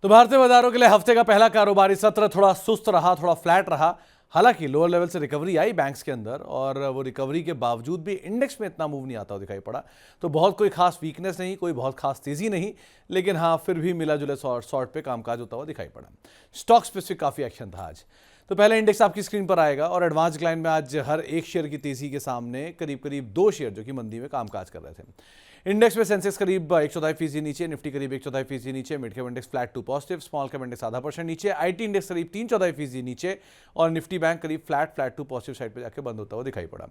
तो भारतीय बाजारों के लिए हफ्ते का पहला कारोबारी सत्र थोड़ा सुस्त रहा, थोड़ा फ्लैट रहा। हालांकि लोअर लेवल से रिकवरी आई बैंक्स के अंदर, और वो रिकवरी के बावजूद भी इंडेक्स में इतना मूव नहीं आता हुआ दिखाई पड़ा। तो बहुत कोई खास वीकनेस नहीं, कोई बहुत खास तेजी नहीं, लेकिन हाँ फिर भी मिला जुला शॉर्ट पे कामकाज होता हुआ दिखाई पड़ा। स्टॉक स्पेसिफिक काफी एक्शन था आज। तो पहले इंडेक्स आपकी स्क्रीन पर आएगा और एडवांस क्लाइन में आज हर एक शेयर की तेजी के सामने करीब करीब 2 शेयर जो कि मंदी में कामकाज कर रहे थे। इंडेक्स में सेंसेक्स करीब 1/4% नीचे, निफ्टी करीब 1/4% नीचे, mid cap index flat to positive, small cap index ½ % नीचे, आईटी इंडेक्स करीब 3/4% नीचे और निफ्टी बैंक करीब फ्लैट टू पॉजिटिव साइड पे जाके बंद होता हुआ दिखाई पड़ा।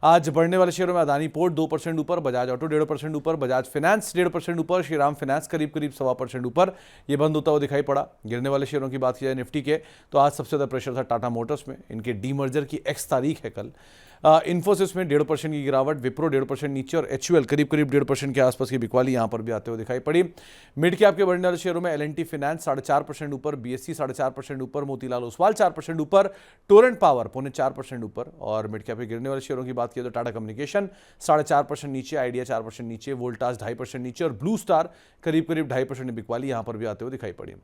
आज बढ़ने वाले शेयरों में अदानी पोर्ट 2% ऊपर, बजाज ऑटो 1.5% ऊपर, बजाज फाइनेंस 1.5% ऊपर, श्रीराम फाइनेंस करीब 1.25% ऊपर ये बंद होता हुआ दिखाई पड़ा। गिरने वाले शेयरों की बात की जाए निफ्टी के, तो आज सबसे ज्यादा प्रेशर था टाटा मोटर्स में। इनके डीमर्जर की एक्स तारीख है कल। इन्फोसिस में 1.5% की गिरावट, विप्रो 1.5% नीचे और एचयूएल करीब 1.5% के आसपास की बिकवाली यहां पर भी आते हुए दिखाई पड़ी। मिड कैप के बढ़ने वाले शेयरों में एल&टी फाइनेंस 4.5% ऊपर, बीएससी 4.5% ऊपर, मोतीलाल ओसवाल 4% ऊपर, टोरेंट पावर 0.25% ऊपर। और मिड कैप के गिरने वाले शेयरों की बात की तो टाटा कम्युनिकेशन 4.5% नीचे, आइडिया 4% नीचे, वोल्टास 2.5% नीचे और ब्लू स्टार करीब 2.5% बिकवाली यहां पर भी आते हुए दिखाई पड़ी।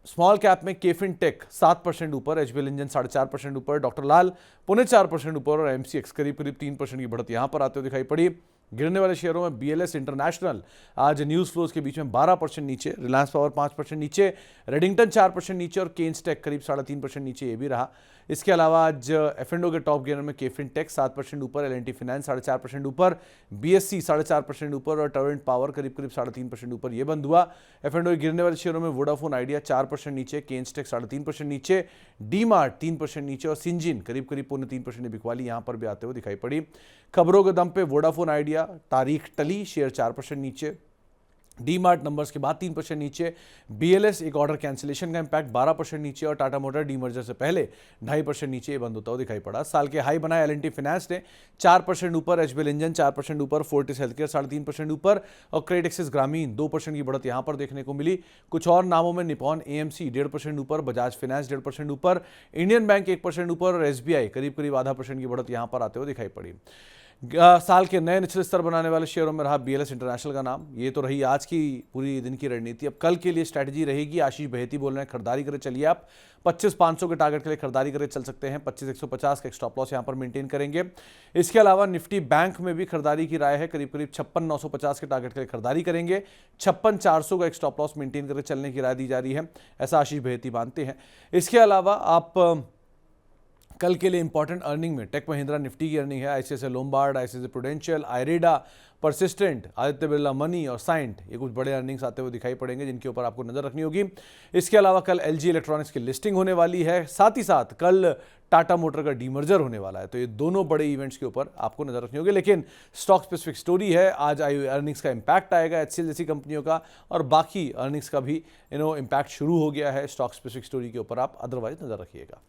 स्मॉल कैप में केफिन टेक 7% ऊपर, एचबीएल इंजन 4.5% ऊपर, डॉक्टर लाल 0.25% ऊपर और एमसीएक्स करीब 3% की बढ़त यहां पर आते हुए दिखाई पड़ी। गिरने वाले शेयरों में बीएलएस इंटरनेशनल आज न्यूज फ्लोज के बीच में 12% नीचे, रिलायंस पावर 5% नीचे, रेडिंगटन 4% नीचे और केन्स टेक करीब 3.5% नीचे ये भी रहा। इसके अलावा आज एफ&ओ के टॉप गेनर में केफिन टेक 7% ऊपर, एल&टी फाइनेंस 4.5% ऊपर, बीएससी 4.5% ऊपर और टोरेंट पावर करीब 3.5% ऊपर ये बंद हुआ। एफ&ओ गिरने वाले शेयरों में वोडाफोन आइडिया 4% नीचे, केन्स टेक 3.5% नीचे, डी मार्ट 3% नीचे और सिंजिन करीब 0.3% बिकवाली यहां पर भी आते हुए दिखाई पड़ी। खबरों के दम पे वोडाफोन आइडिया तारीख टली, शेयर 4% नीचे, डी मार्ट नंबर्स के बाद 3% नीचे, बीएलएस एक ऑर्डर कैंसिलेशन का इंपैक्ट 12% नीचे और टाटा मोटर डीमर्जर से पहले 2.5% नीचे बंद होता हुआ दिखाई पड़ा। साल के हाई बनाए एल&टी फाइनेंस ने 4% ऊपर, एचबीएल इंजन 4% ऊपर, फोर्टिस हेल्थकेयर 3.5% ऊपर और क्रेडिट एक्सिस ग्रामीण 2% की बढ़त यहां पर देखने को मिली। कुछ और नामों में निपॉन एएमसी 1.5% ऊपर, बजाज फाइनेंस 1.5% ऊपर, इंडियन बैंक 1% ऊपर और एसबीआई करीब 0.5% की बढ़त यहां पर आते हुए दिखाई पड़ी। साल के नए निचले स्तर बनाने वाले शेयरों में रहा बीएलएस इंटरनेशनल का नाम। ये तो रही आज की पूरी दिन की रणनीति। अब कल के लिए स्ट्रैटेजी रहेगी। आशीष बहेती बोल रहे हैं खरीदारी करे चलिए, आप 25,500 के टारगेट के लिए खरीदारी करे चल सकते हैं। 25,150 का स्टॉप लॉस यहां पर मेंटेन करेंगे। इसके अलावा निफ्टी बैंक में भी खरीदारी की राय है, करीब 56,950 के टारगेट के लिए खरीदारी करेंगे। 56,400 का एक स्टॉप लॉस मेंटेन करके चलने की राय दी जा रही है, ऐसा आशीष बहेती मानते हैं। इसके अलावा आप कल के लिए इंपॉर्टेंट अर्निंग में टेक महिंद्रा निफ्टी की अर्निंग है, आईसीआईसीआई लोम्बार्ड, आईसीआईसीआई प्रूडेंशियल, आयरेडा, परसिस्टेंट, आदित्य बिरला मनी और साइंट, ये कुछ बड़े अर्निंग्स आते हुए दिखाई पड़ेंगे जिनके ऊपर आपको नजर रखनी होगी। इसके अलावा कल एलजी इलेक्ट्रॉनिक्स की लिस्टिंग होने वाली है, साथ ही साथ कल टाटा मोटर का डीमर्जर होने वाला है। तो ये दोनों बड़े इवेंट्स के ऊपर आपको नजर रखनी होगी। लेकिन स्टॉक स्पेसिफिक स्टोरी है, आज अर्निंग्स का इंपैक्ट आएगा एचसीएल जैसी कंपनियों का और बाकी अर्निंग्स का भी इंपैक्ट शुरू हो गया है। स्टॉक स्पेसिफिक स्टोरी के ऊपर आप अदरवाइज नजर रखिएगा।